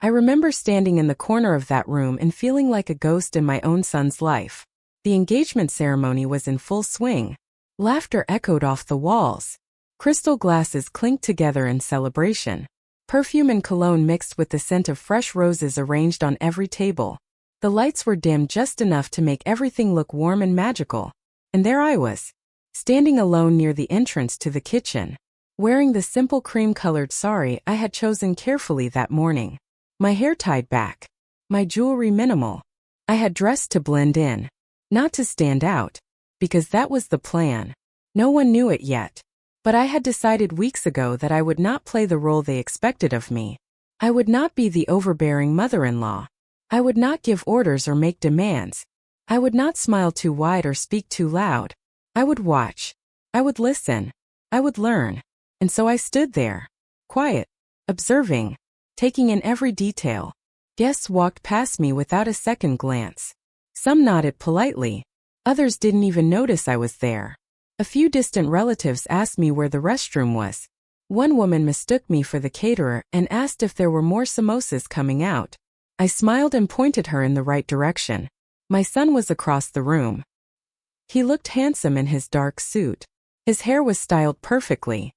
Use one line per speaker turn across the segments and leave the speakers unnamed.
I remember standing in the corner of that room and feeling like a ghost in my own son's life. The engagement ceremony was in full swing. Laughter echoed off the walls. Crystal glasses clinked together in celebration. Perfume and cologne mixed with the scent of fresh roses arranged on every table. The lights were dimmed just enough to make everything look warm and magical. And there I was, standing alone near the entrance to the kitchen, wearing the simple cream-colored sari I had chosen carefully that morning. My hair tied back, my jewelry minimal. I had dressed to blend in, not to stand out, because that was the plan. No one knew it yet. But I had decided weeks ago that I would not play the role they expected of me. I would not be the overbearing mother-in-law. I would not give orders or make demands. I would not smile too wide or speak too loud. I would watch. I would listen. I would learn. And so I stood there, quiet, observing, taking in every detail. Guests walked past me without a second glance. Some nodded politely. Others didn't even notice I was there. A few distant relatives asked me where the restroom was. One woman mistook me for the caterer and asked if there were more samosas coming out. I smiled and pointed her in the right direction. My son was across the room. He looked handsome in his dark suit. His hair was styled perfectly.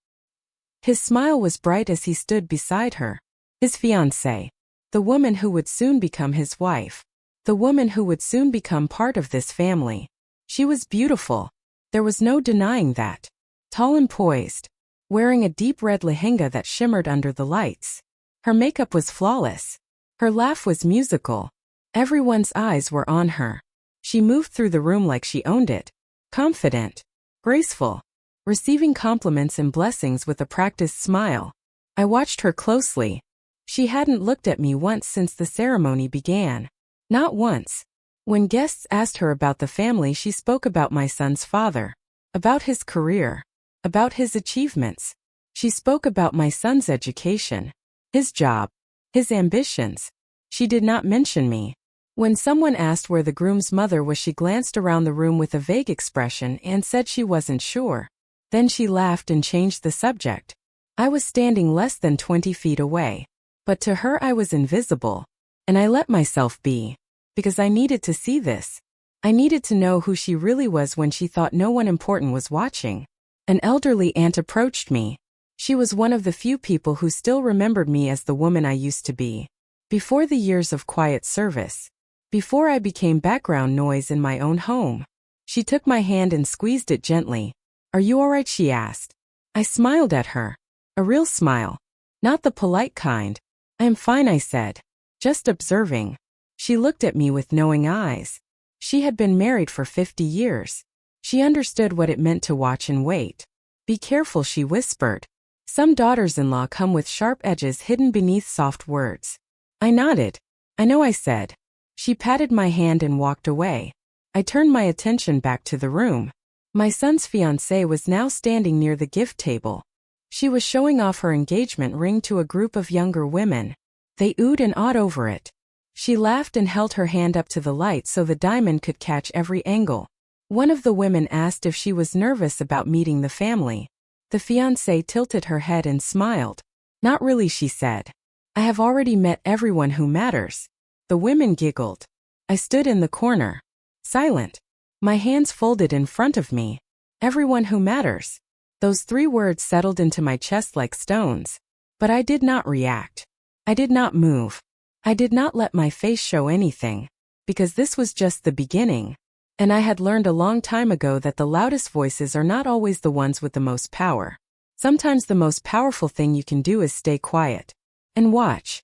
His smile was bright as he stood beside her. His fiancée. The woman who would soon become his wife. The woman who would soon become part of this family. She was beautiful. There was no denying that. Tall and poised, wearing a deep red lehenga that shimmered under the lights. Her makeup was flawless. Her laugh was musical. Everyone's eyes were on her. She moved through the room like she owned it, confident, graceful, receiving compliments and blessings with a practiced smile. I watched her closely. She hadn't looked at me once since the ceremony began. Not once. When guests asked her about the family, she spoke about my son's father, about his career, about his achievements. She spoke about my son's education, his job, his ambitions. She did not mention me. When someone asked where the groom's mother was, she glanced around the room with a vague expression and said she wasn't sure. Then she laughed and changed the subject. I was standing less than 20 feet away. But to her I was invisible. And I let myself be. Because I needed to see this. I needed to know who she really was when she thought no one important was watching. An elderly aunt approached me. She was one of the few people who still remembered me as the woman I used to be. Before the years of quiet service. Before I became background noise in my own home. She took my hand and squeezed it gently. "Are you all right?" she asked. I smiled at her. A real smile. Not the polite kind. "I am fine," I said. "Just observing." She looked at me with knowing eyes. She had been married for 50 years. She understood what it meant to watch and wait. "Be careful," she whispered. Some daughters-in-law come with sharp edges hidden beneath soft words. I nodded. "I know," I said. She patted my hand and walked away. I turned my attention back to the room. My son's fiancée was now standing near the gift table. She was showing off her engagement ring to a group of younger women. They oohed and awed over it. She laughed and held her hand up to the light so the diamond could catch every angle. One of the women asked if she was nervous about meeting the family. The fiancée tilted her head and smiled. "Not really," she said. "I have already met everyone who matters." The women giggled. I stood in the corner, silent, my hands folded in front of me. Everyone who matters. Those 3 words settled into my chest like stones. But I did not react. I did not move. I did not let my face show anything. Because this was just the beginning. And I had learned a long time ago that the loudest voices are not always the ones with the most power. Sometimes the most powerful thing you can do is stay quiet. And watch.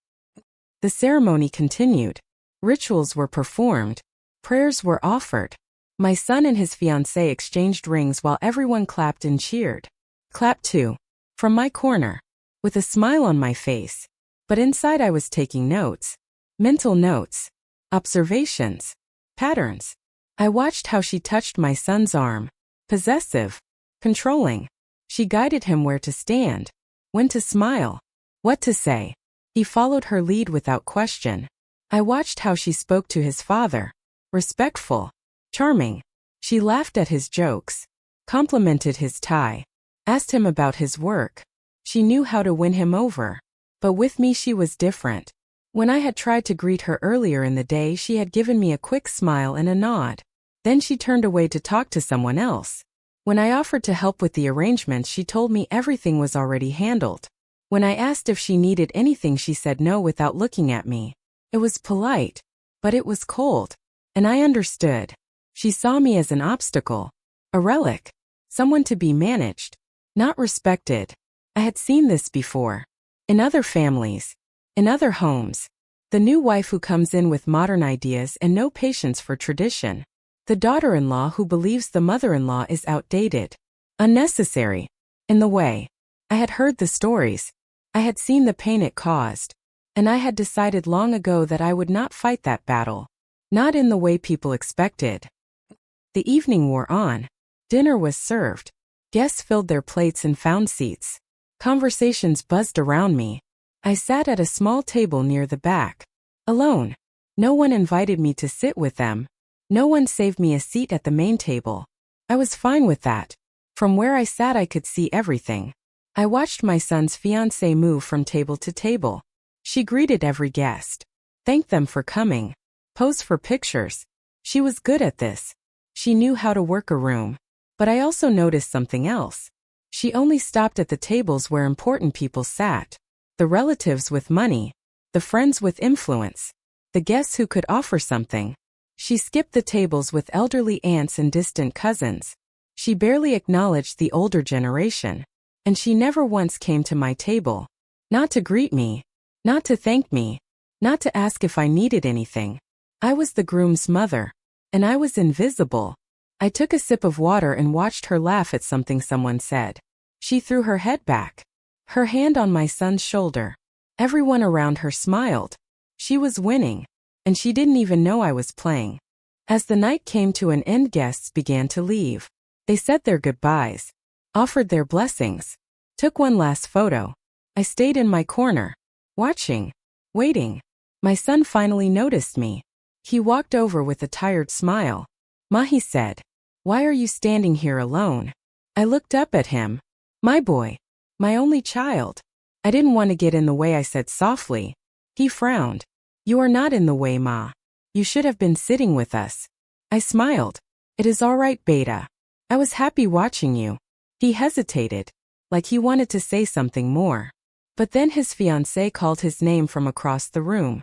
The ceremony continued. Rituals were performed. Prayers were offered. My son and his fiancée exchanged rings while everyone clapped and cheered. Clap too. From my corner. With a smile on my face. But inside I was taking notes. Mental notes. Observations. Patterns. I watched how she touched my son's arm. Possessive. Controlling. She guided him where to stand. When to smile. What to say. He followed her lead without question. I watched how she spoke to his father. Respectful. Charming. She laughed at his jokes. Complimented his tie. Asked him about his work. She knew how to win him over. But with me she was different. When I had tried to greet her earlier in the day, she had given me a quick smile and a nod. Then she turned away to talk to someone else. When I offered to help with the arrangements, she told me everything was already handled. When I asked if she needed anything, she said no without looking at me. It was polite, but it was cold. And I understood. She saw me as an obstacle, a relic, someone to be managed, not respected. I had seen this before. In other families, in other homes. The new wife who comes in with modern ideas and no patience for tradition. The daughter-in-law who believes the mother-in-law is outdated, unnecessary, in the way. I had heard the stories. I had seen the pain it caused. And I had decided long ago that I would not fight that battle. Not in the way people expected. The evening wore on. Dinner was served. Guests filled their plates and found seats. Conversations buzzed around me. I sat at a small table near the back. Alone. No one invited me to sit with them. No one saved me a seat at the main table. I was fine with that. From where I sat I could see everything. I watched my son's fiancée move from table to table. She greeted every guest. Thanked them for coming. Posed for pictures. She was good at this. She knew how to work a room. But I also noticed something else. She only stopped at the tables where important people sat. The relatives with money. The friends with influence. The guests who could offer something. She skipped the tables with elderly aunts and distant cousins. She barely acknowledged the older generation. And she never once came to my table. Not to greet me. Not to thank me. Not to ask if I needed anything. I was the groom's mother. And I was invisible. I took a sip of water and watched her laugh at something someone said. She threw her head back. Her hand on my son's shoulder. Everyone around her smiled. She was winning. And she didn't even know I was playing. As the night came to an end, guests began to leave. They said their goodbyes. Offered their blessings. Took one last photo. I stayed in my corner. Watching. Waiting. My son finally noticed me. He walked over with a tired smile. "Ma," he said. "Why are you standing here alone?" I looked up at him. "My boy. My only child." I didn't want to get in the way, I said softly. He frowned. "You are not in the way, Ma. You should have been sitting with us." I smiled. "It is all right, Beta. I was happy watching you." He hesitated, like he wanted to say something more. But then his fiancée called his name from across the room.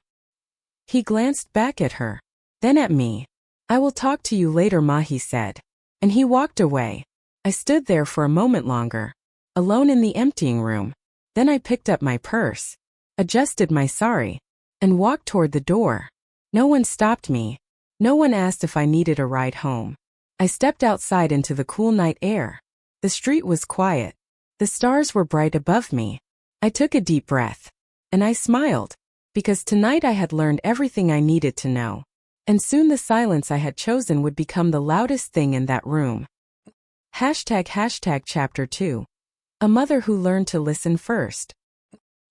He glanced back at her, then at me. "I will talk to you later, Ma," he said. And he walked away. I stood there for a moment longer, alone in the emptying room. Then I picked up my purse, adjusted my sari, and walked toward the door. No one stopped me. No one asked if I needed a ride home. I stepped outside into the cool night air. The street was quiet. The stars were bright above me. I took a deep breath. And I smiled. Because tonight I had learned everything I needed to know. And soon the silence I had chosen would become the loudest thing in that room. ## Chapter 2. A mother who learned to listen first.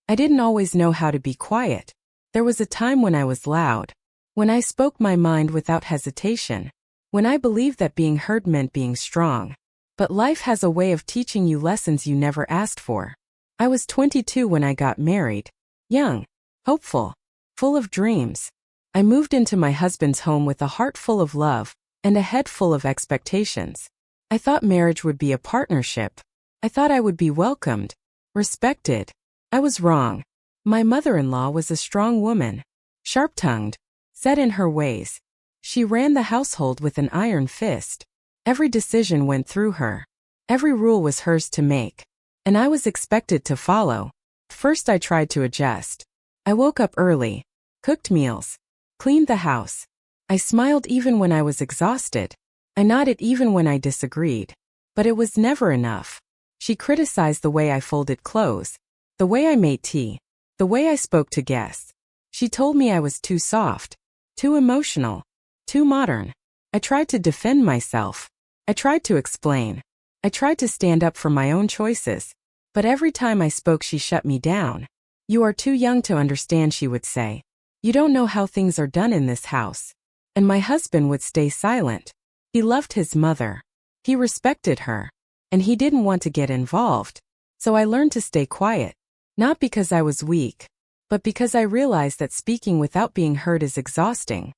I didn't always know how to be quiet. There was a time when I was loud. When I spoke my mind without hesitation. When I believed that being heard meant being strong. But life has a way of teaching you lessons you never asked for. I was 22 when I got married. Young. Hopeful. Full of dreams. I moved into my husband's home with a heart full of love and a head full of expectations. I thought marriage would be a partnership. I thought I would be welcomed, respected. I was wrong. My mother-in-law was a strong woman, sharp-tongued, set in her ways. She ran the household with an iron fist. Every decision went through her. Every rule was hers to make. And I was expected to follow. First I tried to adjust. I woke up early, cooked meals, cleaned the house. I smiled even when I was exhausted. I nodded even when I disagreed. But it was never enough. She criticized the way I folded clothes, the way I made tea, the way I spoke to guests. She told me I was too soft, too emotional, too modern. I tried to defend myself. I tried to explain. I tried to stand up for my own choices. But every time I spoke, she shut me down. "You are too young to understand," she would say. "You don't know how things are done in this house." And my husband would stay silent. He loved his mother. He respected her. And he didn't want to get involved. So I learned to stay quiet. Not because I was weak, but because I realized that speaking without being heard is exhausting.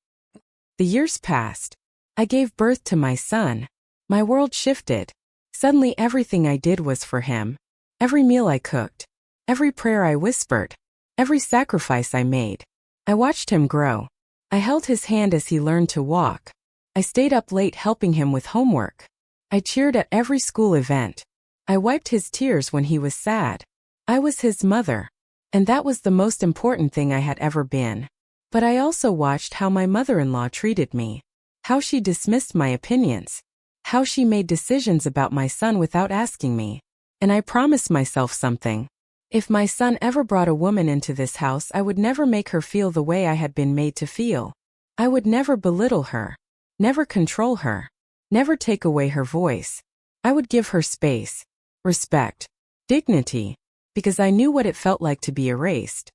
The years passed. I gave birth to my son. My world shifted. Suddenly everything I did was for him. Every meal I cooked. Every prayer I whispered. Every sacrifice I made. I watched him grow. I held his hand as he learned to walk. I stayed up late helping him with homework. I cheered at every school event. I wiped his tears when he was sad. I was his mother. And that was the most important thing I had ever been. But I also watched how my mother-in-law treated me. How she dismissed my opinions. How she made decisions about my son without asking me. And I promised myself something. If my son ever brought a woman into this house, I would never make her feel the way I had been made to feel. I would never belittle her. Never control her. Never take away her voice. I would give her space, respect, dignity, because I knew what it felt like to be erased.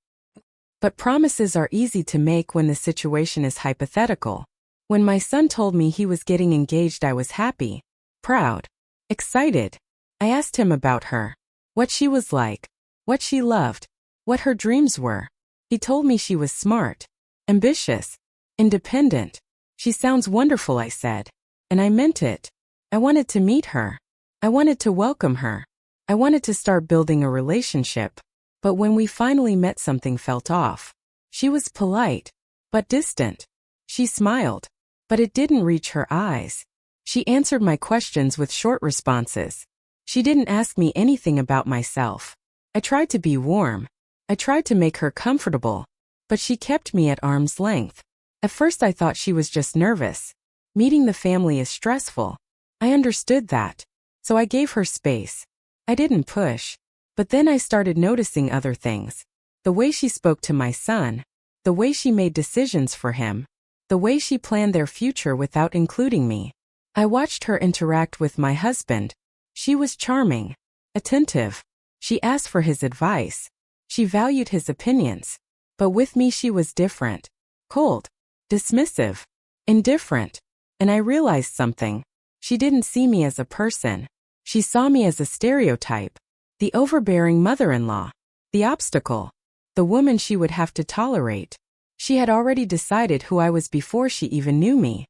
But promises are easy to make when the situation is hypothetical. When my son told me he was getting engaged, I was happy, proud, excited. I asked him about her, what she was like, what she loved, what her dreams were. He told me she was smart, ambitious, independent. She sounds wonderful, I said. And I meant it. I wanted to meet her. I wanted to welcome her. I wanted to start building a relationship. But when we finally met, something felt off. She was polite, but distant. She smiled, but it didn't reach her eyes. She answered my questions with short responses. She didn't ask me anything about myself. I tried to be warm. I tried to make her comfortable. But she kept me at arm's length. At first I thought she was just nervous. Meeting the family is stressful. I understood that. So I gave her space. I didn't push. But then I started noticing other things. The way she spoke to my son. The way she made decisions for him. The way she planned their future without including me. I watched her interact with my husband. She was charming, attentive. She asked for his advice. She valued his opinions. But with me she was different. Cold, dismissive, indifferent. And I realized something. She didn't see me as a person. She saw me as a stereotype. The overbearing mother-in-law. The obstacle. The woman she would have to tolerate. She had already decided who I was before she even knew me.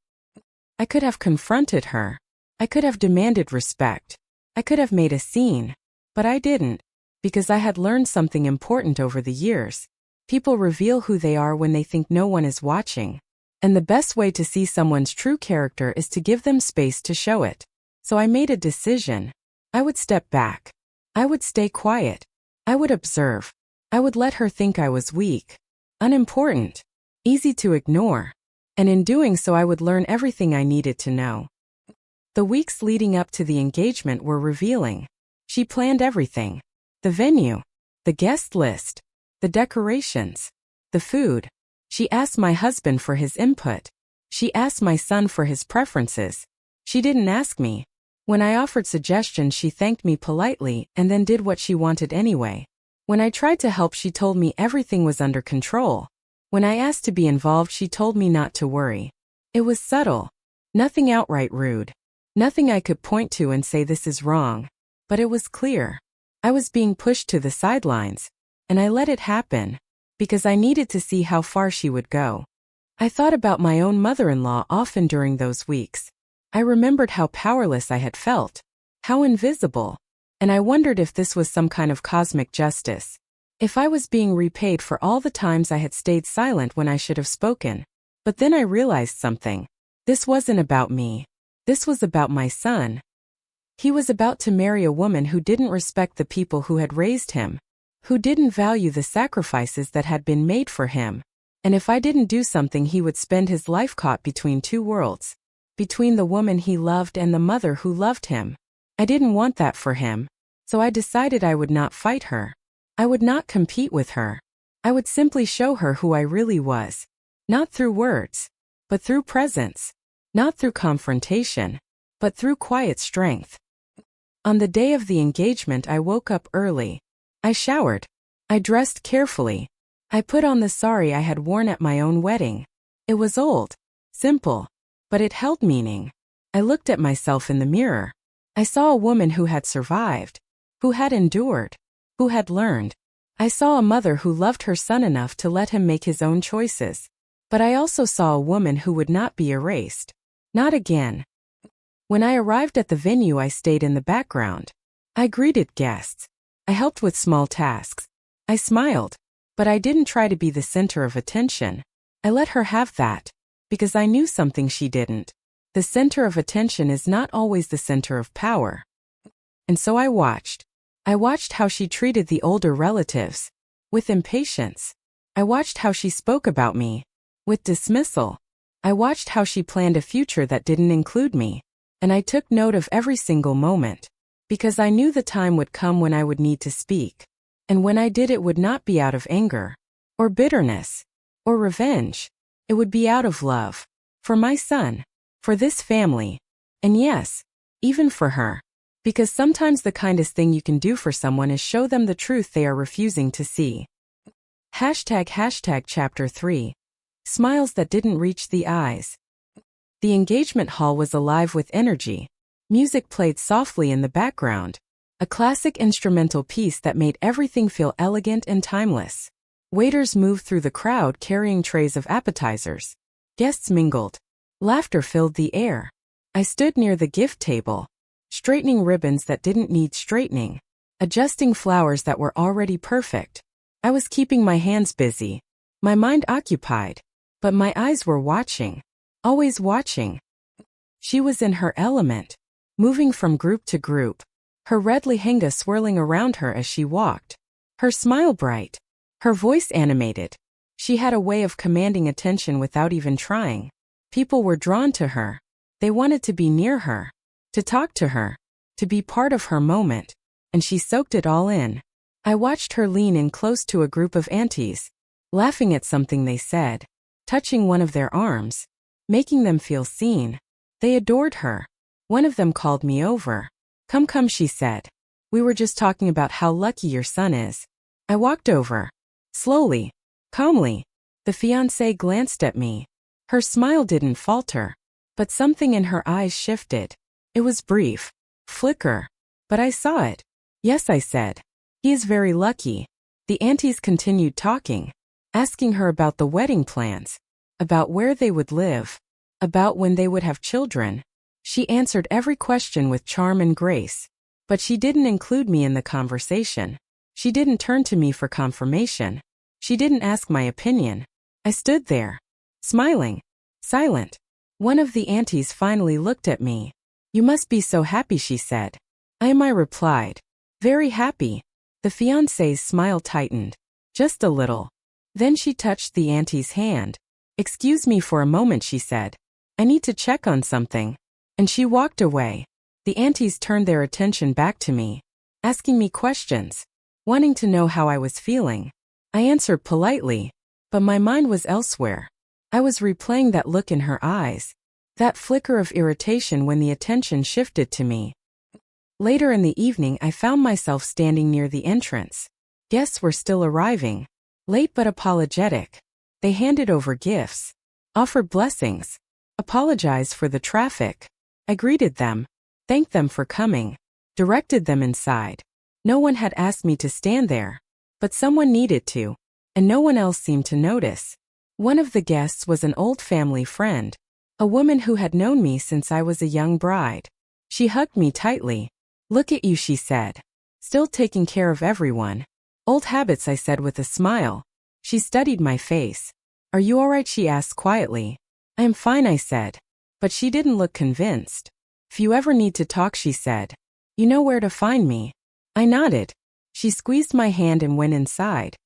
I could have confronted her. I could have demanded respect. I could have made a scene. But I didn't. Because I had learned something important over the years. People reveal who they are when they think no one is watching. And the best way to see someone's true character is to give them space to show it. So I made a decision. I would step back. I would stay quiet. I would observe. I would let her think I was weak, unimportant, easy to ignore. And in doing so I would learn everything I needed to know. The weeks leading up to the engagement were revealing. She planned everything. The venue, the guest list, the decorations, the food. She asked my husband for his input. She asked my son for his preferences. She didn't ask me. When I offered suggestions, she thanked me politely and then did what she wanted anyway. When I tried to help, she told me everything was under control. When I asked to be involved, she told me not to worry. It was subtle. Nothing outright rude. Nothing I could point to and say this is wrong. But it was clear. I was being pushed to the sidelines. And I let it happen. Because I needed to see how far she would go. I thought about my own mother-in-law often during those weeks. I remembered how powerless I had felt. How invisible. And I wondered if this was some kind of cosmic justice. If I was being repaid for all the times I had stayed silent when I should have spoken. But then I realized something. This wasn't about me. This was about my son. He was about to marry a woman who didn't respect the people who had raised him. Who didn't value the sacrifices that had been made for him. And if I didn't do something, he would spend his life caught between two worlds. Between the woman he loved and the mother who loved him. I didn't want that for him. So I decided I would not fight her. I would not compete with her. I would simply show her who I really was. Not through words, but through presence. Not through confrontation, but through quiet strength. On the day of the engagement, I woke up early. I showered. I dressed carefully. I put on the sari I had worn at my own wedding. It was old, simple, but it held meaning. I looked at myself in the mirror. I saw a woman who had survived, who had endured, who had learned. I saw a mother who loved her son enough to let him make his own choices. But I also saw a woman who would not be erased. Not again. When I arrived at the venue, I stayed in the background. I greeted guests. I helped with small tasks. I smiled. But I didn't try to be the center of attention. I let her have that. Because I knew something she didn't. The center of attention is not always the center of power. And so I watched. I watched how she treated the older relatives. With impatience. I watched how she spoke about me. With dismissal. I watched how she planned a future that didn't include me. And I took note of every single moment. Because I knew the time would come when I would need to speak. And when I did, it would not be out of anger. Or bitterness. Or revenge. It would be out of love. For my son. For this family. And yes, even for her. Because sometimes the kindest thing you can do for someone is show them the truth they are refusing to see. ## Chapter 3. Smiles that didn't reach the eyes. The engagement hall was alive with energy. Music played softly in the background. A classic instrumental piece that made everything feel elegant and timeless. Waiters moved through the crowd carrying trays of appetizers. Guests mingled. Laughter filled the air. I stood near the gift table, straightening ribbons that didn't need straightening, adjusting flowers that were already perfect. I was keeping my hands busy, my mind occupied, but my eyes were watching, always watching. She was in her element, moving from group to group, her red lehenga swirling around her as she walked, her smile bright, her voice animated. She had a way of commanding attention without even trying. People were drawn to her. They wanted to be near her, to talk to her, to be part of her moment, and she soaked it all in. I watched her lean in close to a group of aunties, laughing at something they said, touching one of their arms, making them feel seen. They adored her. One of them called me over. Come, she said. We were just talking about how lucky your son is. I walked over. Slowly, calmly. The fiancé glanced at me. Her smile didn't falter, but something in her eyes shifted. It was brief, flicker, but I saw it. Yes, I said. He is very lucky. The aunties continued talking, asking her about the wedding plans, about where they would live, about when they would have children. She answered every question with charm and grace, but she didn't include me in the conversation. She didn't turn to me for confirmation. She didn't ask my opinion. I stood there, smiling, silent. One of the aunties finally looked at me. You must be so happy, she said. I replied. Very happy. The fiancé's smile tightened. Just a little. Then she touched the auntie's hand. Excuse me for a moment, she said. I need to check on something. And she walked away. The aunties turned their attention back to me, asking me questions, wanting to know how I was feeling. I answered politely, but my mind was elsewhere. I was replaying that look in her eyes, that flicker of irritation when the attention shifted to me. Later in the evening, I found myself standing near the entrance. Guests were still arriving, late but apologetic. They handed over gifts, offered blessings, apologized for the traffic. I greeted them, thanked them for coming, directed them inside. No one had asked me to stand there, but someone needed to, and no one else seemed to notice. One of the guests was an old family friend, a woman who had known me since I was a young bride. She hugged me tightly. Look at you, she said. Still taking care of everyone. Old habits, I said with a smile. She studied my face. Are you all right, she asked quietly. I am fine, I said. But she didn't look convinced. If you ever need to talk, she said. You know where to find me. I nodded. She squeezed my hand and went inside.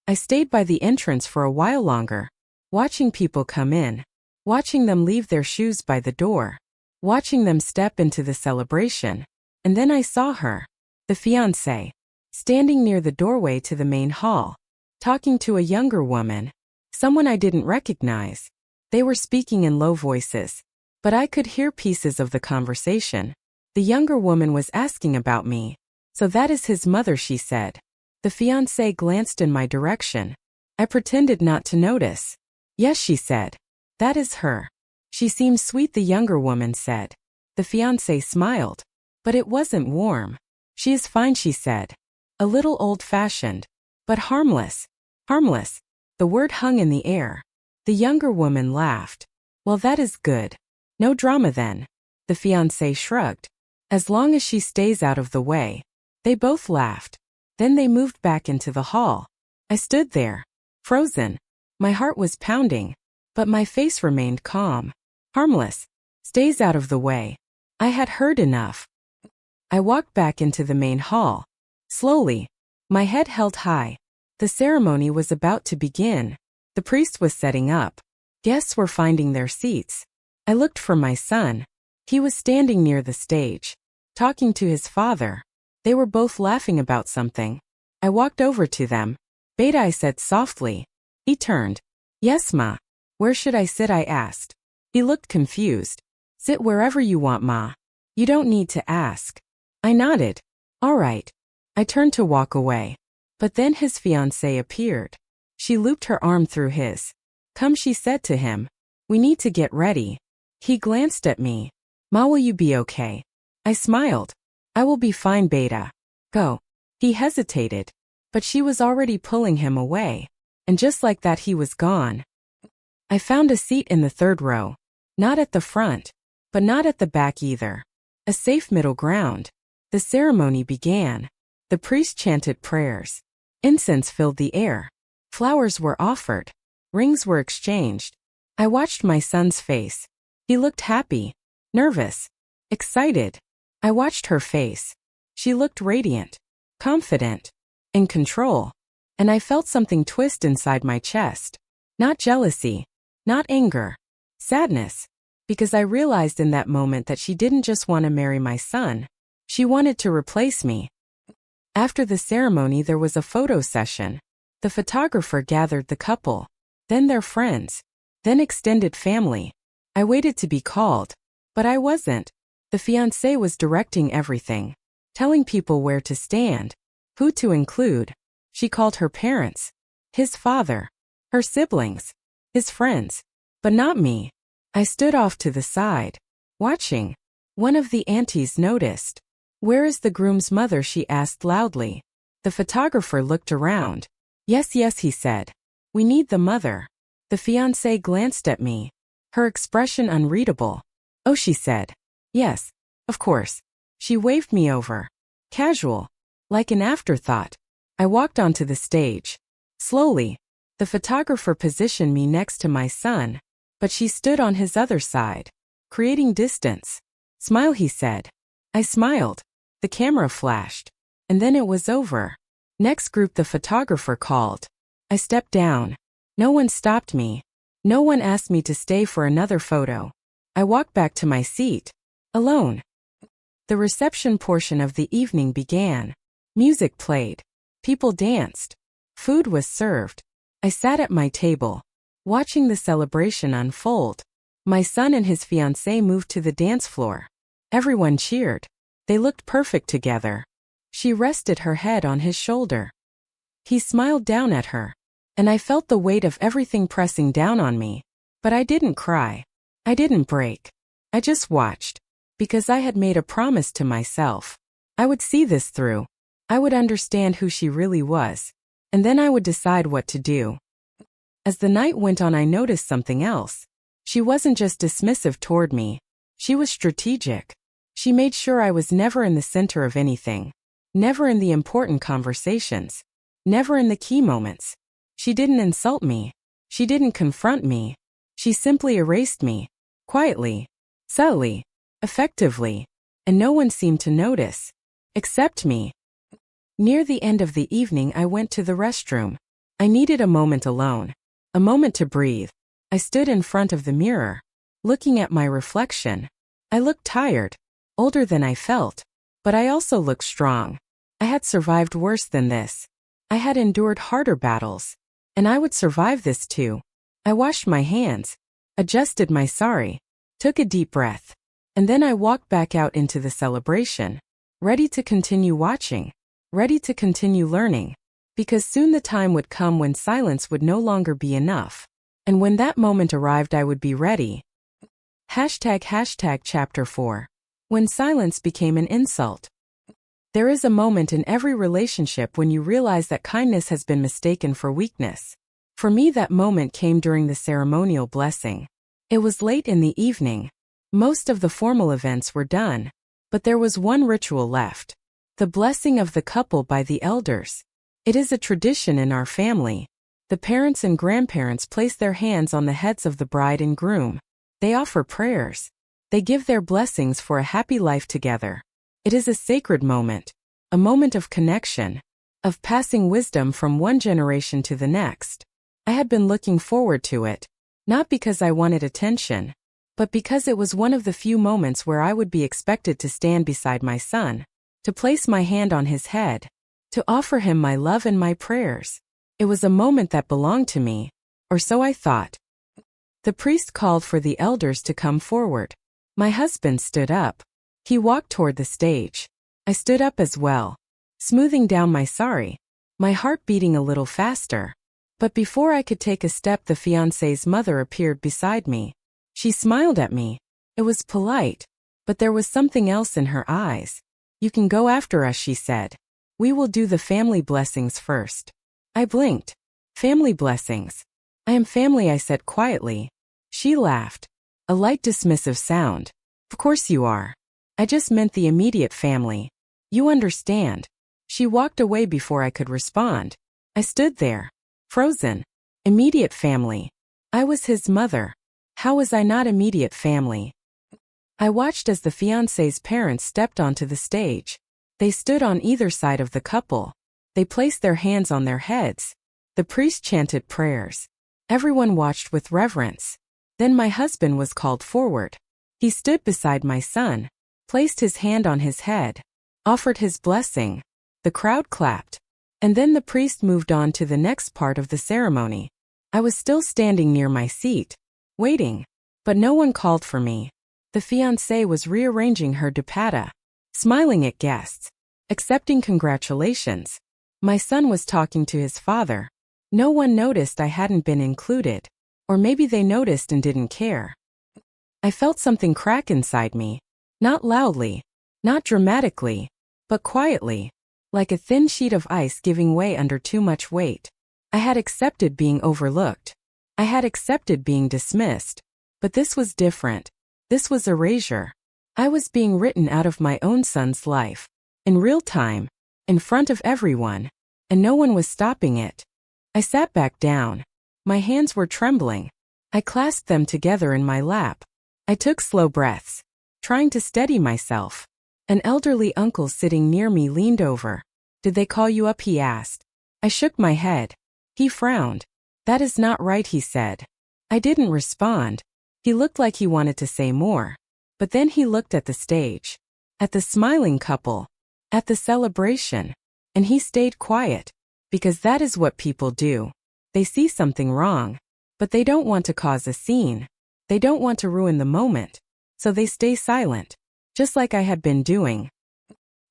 I stayed by the entrance for a while longer, watching people come in, watching them leave their shoes by the door, watching them step into the celebration. And then I saw her, the fiancé, standing near the doorway to the main hall, talking to a younger woman, someone I didn't recognize. They were speaking in low voices, but I could hear pieces of the conversation. The younger woman was asking about me. So that is his mother, she said. The fiancé glanced in my direction. I pretended not to notice. Yes, she said. That is her. She seems sweet, the younger woman said. The fiancé smiled. But it wasn't warm. She is fine, she said. A little old-fashioned, But harmless. Harmless. The word hung in the air. The younger woman laughed. Well, that is good. No drama then. The fiancé shrugged. As long as she stays out of the way. They both laughed. Then they moved back into the hall. I stood there, frozen. My heart was pounding, but my face remained calm. Harmless. Stays out of the way. I had heard enough. I walked back into the main hall. Slowly. My head held high. The ceremony was about to begin. The priest was setting up. Guests were finding their seats. I looked for my son. He was standing near the stage, talking to his father. They were both laughing about something. I walked over to them. Beta, I said softly. He turned. Yes, ma. Where should I sit? I asked. He looked confused. Sit wherever you want, ma. You don't need to ask. I nodded. All right. I turned to walk away. But then his fiancée appeared. She looped her arm through his. Come, she said to him. We need to get ready. He glanced at me. Ma, will you be okay? I smiled. I will be fine, Beta. Go. He hesitated. But she was already pulling him away. And just like that he was gone. I found a seat in the third row. Not at the front. But not at the back either. A safe middle ground. The ceremony began. The priest chanted prayers. Incense filled the air. Flowers were offered. Rings were exchanged. I watched my son's face. He looked happy, nervous, excited. I watched her face. She looked radiant, confident, in control. And I felt something twist inside my chest. Not jealousy, not anger, sadness. Because I realized in that moment that she didn't just want to marry my son. She wanted to replace me. After the ceremony, there was a photo session. The photographer gathered the couple, then their friends, then extended family. I waited to be called, but I wasn't. The fiancé was directing everything, telling people where to stand, who to include. She called her parents, his father, her siblings, his friends, but not me. I stood off to the side, watching. One of the aunties noticed. Where is the groom's mother? She asked loudly. The photographer looked around. Yes, yes, he said. We need the mother. The fiancé glanced at me. Her expression unreadable. Oh, she said. Yes, of course. She waved me over. Casual. Like an afterthought. I walked onto the stage. Slowly. The photographer positioned me next to my son, but she stood on his other side, creating distance. Smile, he said. I smiled. The camera flashed. And then it was over. Next group the photographer called. I stepped down. No one stopped me. No one asked me to stay for another photo. I walked back to my seat. Alone. The reception portion of the evening began. Music played. People danced. Food was served. I sat at my table, watching the celebration unfold. My son and his fiancée moved to the dance floor. Everyone cheered. They looked perfect together. She rested her head on his shoulder. He smiled down at her. And I felt the weight of everything pressing down on me. But I didn't cry. I didn't break. I just watched. Because I had made a promise to myself. I would see this through. I would understand who she really was. And then I would decide what to do. As the night went on, I noticed something else. She wasn't just dismissive toward me. She was strategic. She made sure I was never in the center of anything. Never in the important conversations. Never in the key moments. She didn't insult me. She didn't confront me. She simply erased me. Quietly. Subtly. Effectively. And no one seemed to notice. Except me. Near the end of the evening, I went to the restroom. I needed a moment alone. A moment to breathe. I stood in front of the mirror, looking at my reflection. I looked tired. Older than I felt. But I also looked strong. I had survived worse than this. I had endured harder battles. And I would survive this too. I washed my hands. Adjusted my sari. Took a deep breath. And then I walked back out into the celebration. Ready to continue watching. Ready to continue learning. Because soon the time would come when silence would no longer be enough. And when that moment arrived, I would be ready. ##Chapter 4. When silence became an insult. There is a moment in every relationship when you realize that kindness has been mistaken for weakness. For me, that moment came during the ceremonial blessing. It was late in the evening. Most of the formal events were done, but there was one ritual left. The blessing of the couple by the elders. It is a tradition in our family. The parents and grandparents place their hands on the heads of the bride and groom. They offer prayers. They give their blessings for a happy life together. It is a sacred moment, a moment of connection, of passing wisdom from one generation to the next. I had been looking forward to it, not because I wanted attention, but because it was one of the few moments where I would be expected to stand beside my son, to place my hand on his head, to offer him my love and my prayers. It was a moment that belonged to me, or so I thought. The priest called for the elders to come forward. My husband stood up. He walked toward the stage. I stood up as well, smoothing down my sari, my heart beating a little faster. But before I could take a step, the fiancé's mother appeared beside me. She smiled at me. It was polite, but there was something else in her eyes. "You can go after us," she said. "We will do the family blessings first." I blinked. "Family blessings? I am family," I said quietly. She laughed. A light dismissive sound. "Of course you are. I just meant the immediate family. You understand." She walked away before I could respond. I stood there, frozen. Immediate family. I was his mother. How was I not immediate family? I watched as the fiancé's parents stepped onto the stage. They stood on either side of the couple. They placed their hands on their heads. The priest chanted prayers. Everyone watched with reverence. Then my husband was called forward. He stood beside my son, placed his hand on his head, offered his blessing. The crowd clapped. And then the priest moved on to the next part of the ceremony. I was still standing near my seat, waiting, but no one called for me. The fiancée was rearranging her dupatta, smiling at guests, accepting congratulations. My son was talking to his father. No one noticed I hadn't been included, or maybe they noticed and didn't care. I felt something crack inside me, not loudly, not dramatically, but quietly, like a thin sheet of ice giving way under too much weight. I had accepted being overlooked. I had accepted being dismissed. But this was different. This was erasure. I was being written out of my own son's life, in real time, in front of everyone, and no one was stopping it. I sat back down. My hands were trembling. I clasped them together in my lap. I took slow breaths, trying to steady myself. An elderly uncle sitting near me leaned over. "Did they call you up?" he asked. I shook my head. He frowned. "That is not right," he said. I didn't respond. He looked like he wanted to say more. But then he looked at the stage, at the smiling couple, at the celebration, and he stayed quiet, because that is what people do. They see something wrong, but they don't want to cause a scene. They don't want to ruin the moment, so they stay silent, just like I had been doing.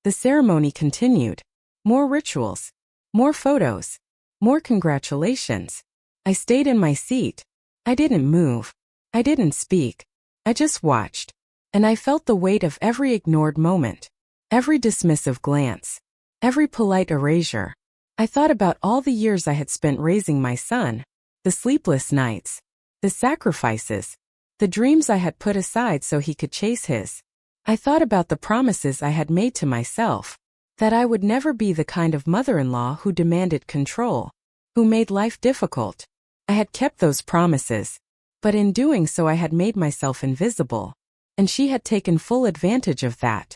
The ceremony continued. More rituals, more photos, more congratulations. I stayed in my seat. I didn't move. I didn't speak. I just watched. And I felt the weight of every ignored moment, every dismissive glance, every polite erasure. I thought about all the years I had spent raising my son, the sleepless nights, the sacrifices, the dreams I had put aside so he could chase his. I thought about the promises I had made to myself, that I would never be the kind of mother-in-law who demanded control, who made life difficult. I had kept those promises, but in doing so I had made myself invisible, and she had taken full advantage of that.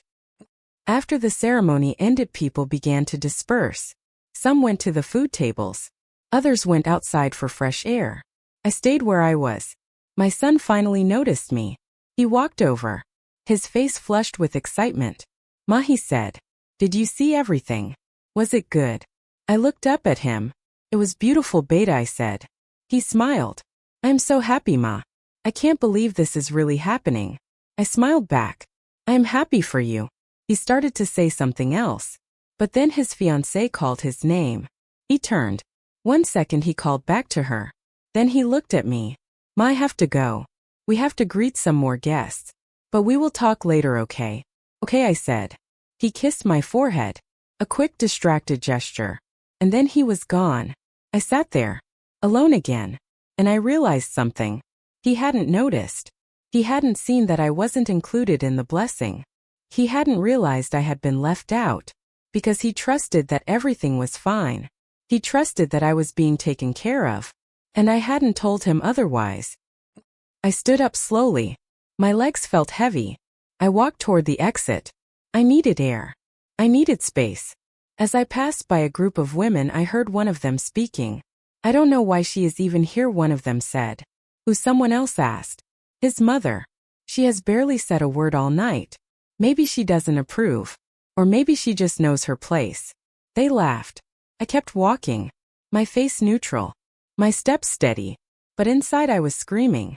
After the ceremony ended, people began to disperse. Some went to the food tables. Others went outside for fresh air. I stayed where I was. My son finally noticed me. He walked over. His face flushed with excitement. "Ma," he said, "did you see everything? Was it good?" I looked up at him. "It was beautiful, Beta," I said. He smiled. "I am so happy, Ma. I can't believe this is really happening." I smiled back. "I am happy for you." He started to say something else, but then his fiancée called his name. He turned. 1 second he called back to her. Then he looked at me. "Ma, I have to go. We have to greet some more guests. But we will talk later, okay?" "Okay," I said. He kissed my forehead. A quick distracted gesture. And then he was gone. I sat there, alone again. And I realized something. He hadn't noticed. He hadn't seen that I wasn't included in the blessing. He hadn't realized I had been left out. Because he trusted that everything was fine. He trusted that I was being taken care of. And I hadn't told him otherwise. I stood up slowly. My legs felt heavy. I walked toward the exit. I needed air. I needed space. As I passed by a group of women, I heard one of them speaking. I don't know why she is even here, one of them said. Who? Someone else asked. His mother. She has barely said a word all night. Maybe she doesn't approve. Or maybe she just knows her place. They laughed. I kept walking. My face neutral. My steps steady. But inside I was screaming.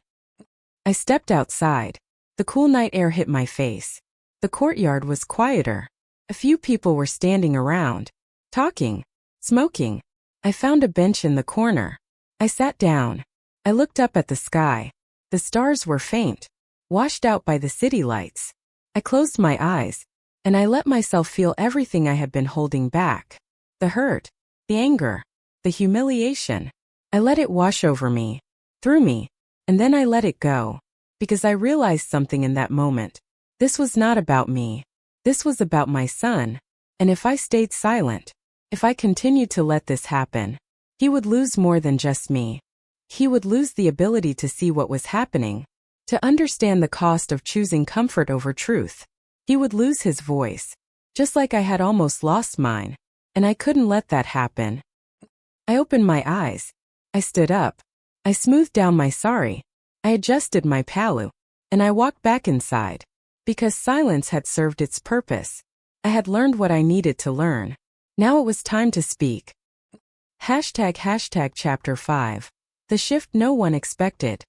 I stepped outside. The cool night air hit my face. The courtyard was quieter. A few people were standing around, talking, smoking. I found a bench in the corner. I sat down. I looked up at the sky. The stars were faint, washed out by the city lights. I closed my eyes, and I let myself feel everything I had been holding back. The hurt, the anger, the humiliation. I let it wash over me, through me, and then I let it go. Because I realized something in that moment. This was not about me. This was about my son. And if I stayed silent, if I continued to let this happen, he would lose more than just me. He would lose the ability to see what was happening, to understand the cost of choosing comfort over truth. He would lose his voice, just like I had almost lost mine. And I couldn't let that happen. I opened my eyes. I stood up. I smoothed down my sari. I adjusted my palu. And I walked back inside. Because silence had served its purpose. I had learned what I needed to learn. Now it was time to speak. Chapter 5. The shift no one expected.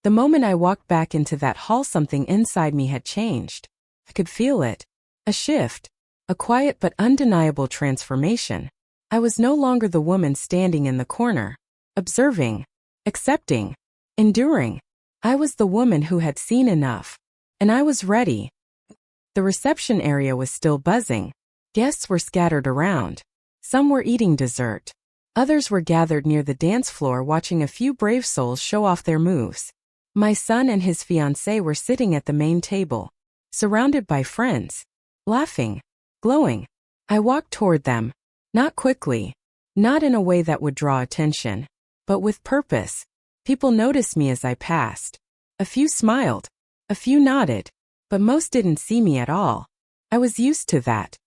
The moment I walked back into that hall, something inside me had changed. I could feel it. A shift. A quiet but undeniable transformation. I was no longer the woman standing in the corner, observing, accepting, enduring. I was the woman who had seen enough. And I was ready. The reception area was still buzzing. Guests were scattered around. Some were eating dessert. Others were gathered near the dance floor watching a few brave souls show off their moves. My son and his fiancée were sitting at the main table, surrounded by friends, laughing, glowing. I walked toward them, not quickly, not in a way that would draw attention, but with purpose. People noticed me as I passed. A few smiled. A few nodded, but most didn't see me at all. I was used to that.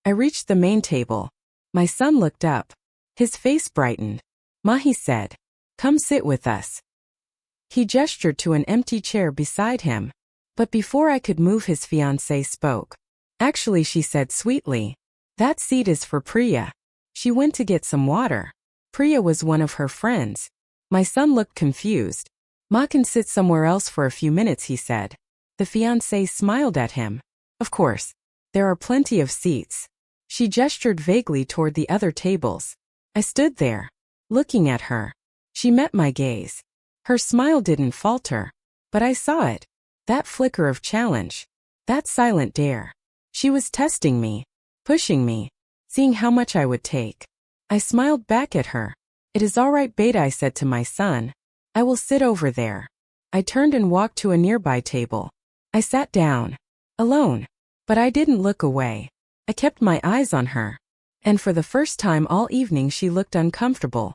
I reached the main table. My son looked up. His face brightened. Ma, he said, come sit with us. He gestured to an empty chair beside him. But before I could move, his fiancée spoke. Actually, she said sweetly, that seat is for Priya. She went to get some water. Priya was one of her friends. My son looked confused. Ma can sit somewhere else for a few minutes, he said. The fiancée smiled at him. Of course. There are plenty of seats. She gestured vaguely toward the other tables. I stood there, looking at her. She met my gaze. Her smile didn't falter. But I saw it. That flicker of challenge. That silent dare. She was testing me, pushing me, seeing how much I would take. I smiled back at her. It is all right, Beta, I said to my son. I will sit over there. I turned and walked to a nearby table. I sat down, alone. But I didn't look away. I kept my eyes on her. And for the first time all evening she looked uncomfortable.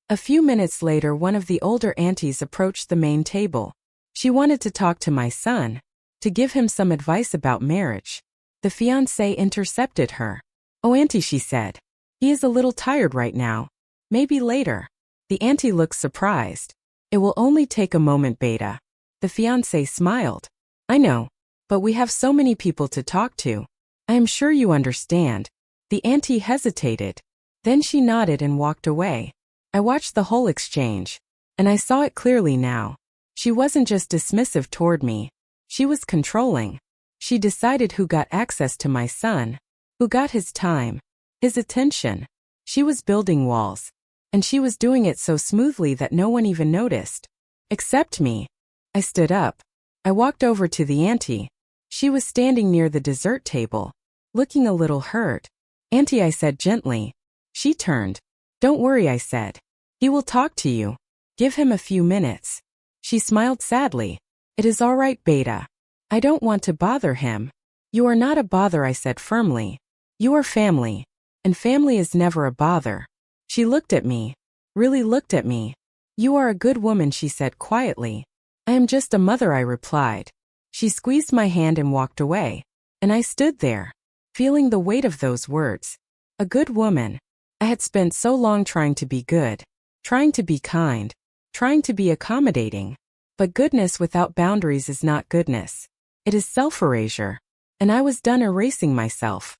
A few minutes later, one of the older aunties approached the main table. She wanted to talk to my son, to give him some advice about marriage. The fiancée intercepted her. Oh, auntie, she said. He is a little tired right now. Maybe later. The auntie looked surprised. It will only take a moment, Beta. The fiancé smiled. I know. But we have so many people to talk to. I am sure you understand. The auntie hesitated. Then she nodded and walked away. I watched the whole exchange. And I saw it clearly now. She wasn't just dismissive toward me. She was controlling. She decided who got access to my son, who got his time, his attention. She was building walls. And she was doing it so smoothly that no one even noticed. Except me. I stood up. I walked over to the auntie. She was standing near the dessert table, looking a little hurt. Auntie, I said gently. She turned. Don't worry, I said. He will talk to you. Give him a few minutes. She smiled sadly. It is all right, Beta. I don't want to bother him. You are not a bother, I said firmly. You are family. And family is never a bother. She looked at me. Really looked at me. You are a good woman, she said quietly. I am just a mother, I replied. She squeezed my hand and walked away. And I stood there, feeling the weight of those words. A good woman. I had spent so long trying to be good, trying to be kind, trying to be accommodating. But goodness without boundaries is not goodness. It is self-erasure. And I was done erasing myself.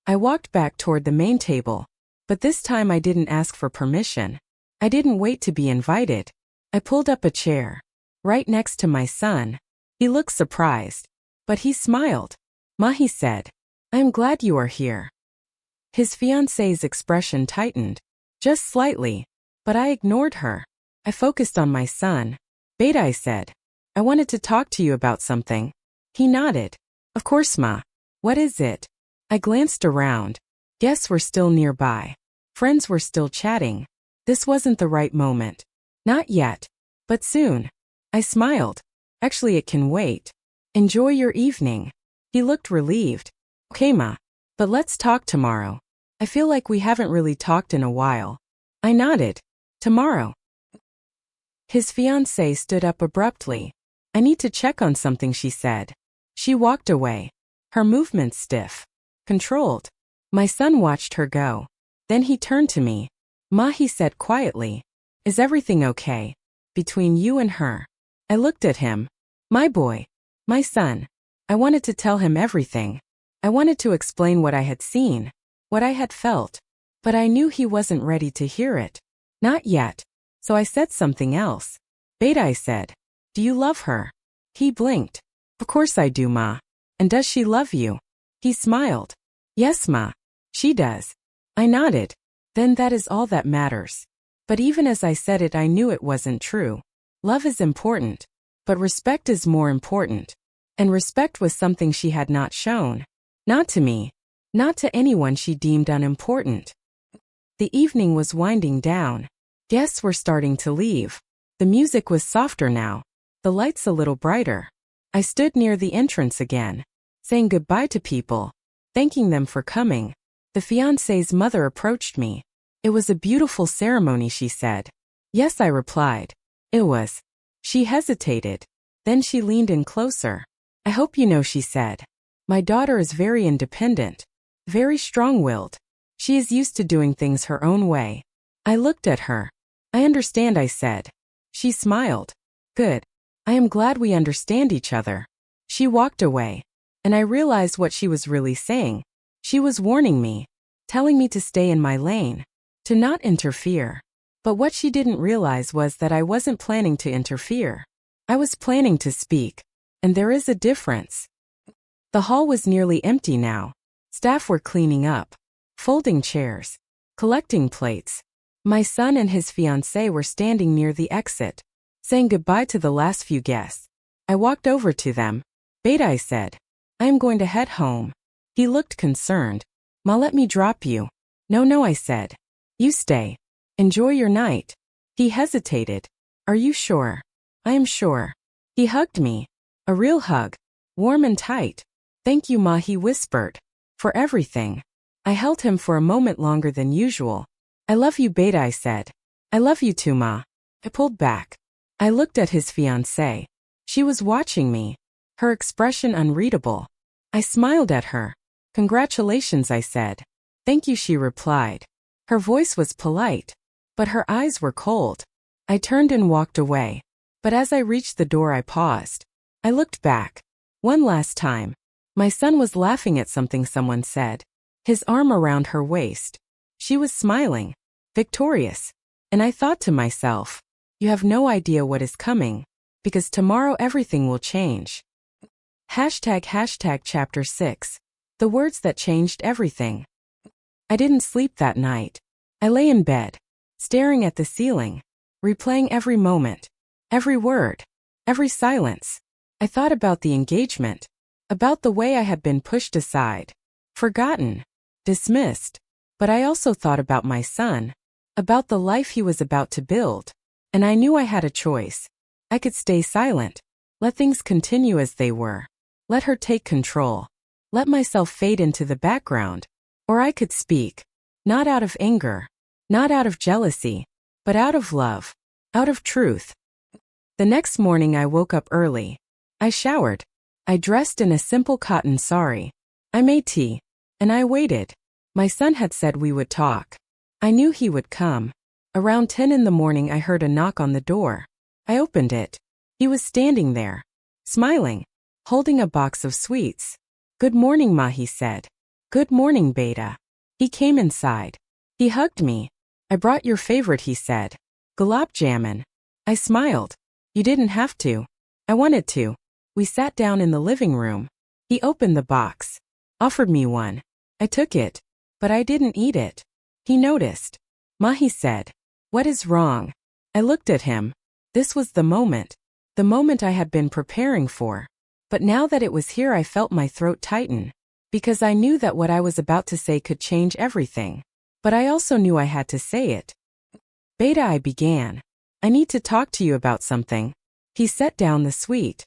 I walked back toward the main table. But this time I didn't ask for permission. I didn't wait to be invited. I pulled up a chair, right next to my son. He looked surprised. But he smiled. Ma, he said. I am glad you are here. His fiancée's expression tightened. Just slightly. But I ignored her. I focused on my son. Beta, I said. I wanted to talk to you about something. He nodded. Of course, Ma. What is it? I glanced around. Guests were still nearby. Friends were still chatting. This wasn't the right moment. Not yet. But soon. I smiled. Actually, it can wait. Enjoy your evening. He looked relieved. Okay, Ma. But let's talk tomorrow. I feel like we haven't really talked in a while. I nodded. Tomorrow. His fiancée stood up abruptly. I need to check on something, she said. She walked away. Her movements stiff. Controlled. My son watched her go. Then he turned to me. Ma, he said quietly. Is everything okay? Between you and her? I looked at him. My boy. My son. I wanted to tell him everything. I wanted to explain what I had seen. What I had felt. But I knew he wasn't ready to hear it. Not yet. So I said something else. Beta, I said. Do you love her? He blinked. Of course I do, Ma. And does she love you? He smiled. Yes, Ma. She does. I nodded. Then that is all that matters. But even as I said it, I knew it wasn't true. Love is important. But respect is more important. And respect was something she had not shown. Not to me. Not to anyone she deemed unimportant. The evening was winding down. Guests were starting to leave. The music was softer now. The lights a little brighter. I stood near the entrance again, saying goodbye to people, thanking them for coming. The fiancé's mother approached me. It was a beautiful ceremony, she said. Yes, I replied. It was. She hesitated. Then she leaned in closer. I hope you know, she said. My daughter is very independent, very strong-willed. She is used to doing things her own way. I looked at her. I understand, I said. She smiled. Good. I am glad we understand each other. She walked away. And I realized what she was really saying. She was warning me, telling me to stay in my lane, to not interfere. But what she didn't realize was that I wasn't planning to interfere. I was planning to speak. And there is a difference. The hall was nearly empty now. Staff were cleaning up, folding chairs, collecting plates. My son and his fiancée were standing near the exit, saying goodbye to the last few guests. I walked over to them. Beta, I said. I am going to head home. He looked concerned. Ma, let me drop you. No, I said. You stay. Enjoy your night. He hesitated. Are you sure? I am sure. He hugged me. A real hug. Warm and tight. Thank you, Ma, he whispered. For everything. I held him for a moment longer than usual. I love you, Beta, I said. I love you too, Ma. I pulled back. I looked at his fiancée. She was watching me. Her expression unreadable. I smiled at her. Congratulations, I said. Thank you, she replied. Her voice was polite, but her eyes were cold. I turned and walked away. But as I reached the door, I paused. I looked back. One last time. My son was laughing at something someone said. His arm around her waist. She was smiling. Victorious. And I thought to myself, you have no idea what is coming. Because tomorrow everything will change. ## Chapter 6. The words that changed everything. I didn't sleep that night. I lay in bed, staring at the ceiling, replaying every moment, every word, every silence. I thought about the engagement, About the way I had been pushed aside, forgotten, dismissed. But I also thought about my son, about the life he was about to build. And I knew I had a choice. I could stay silent, let things continue as they were, let her take control, let myself fade into the background. Or I could speak, not out of anger, not out of jealousy, but out of love, out of truth. The next morning I woke up early. I showered. I dressed in a simple cotton sari. I made tea. And I waited. My son had said we would talk. I knew he would come. Around 10 in the morning I heard a knock on the door. I opened it. He was standing there, smiling, holding a box of sweets. "Good morning, Ma," he said. "Good morning, Beta." He came inside. He hugged me. "I brought your favorite," he said. "Gulab jamun." I smiled. "You didn't have to." "I wanted to." We sat down in the living room. He opened the box, offered me one. I took it, but I didn't eat it. He noticed. "Ma," he said, "what is wrong?" I looked at him. This was the moment I had been preparing for. But now that it was here I felt my throat tighten, because I knew that what I was about to say could change everything. But I also knew I had to say it. "Beta," I began, "I need to talk to you about something." He set down the sweet.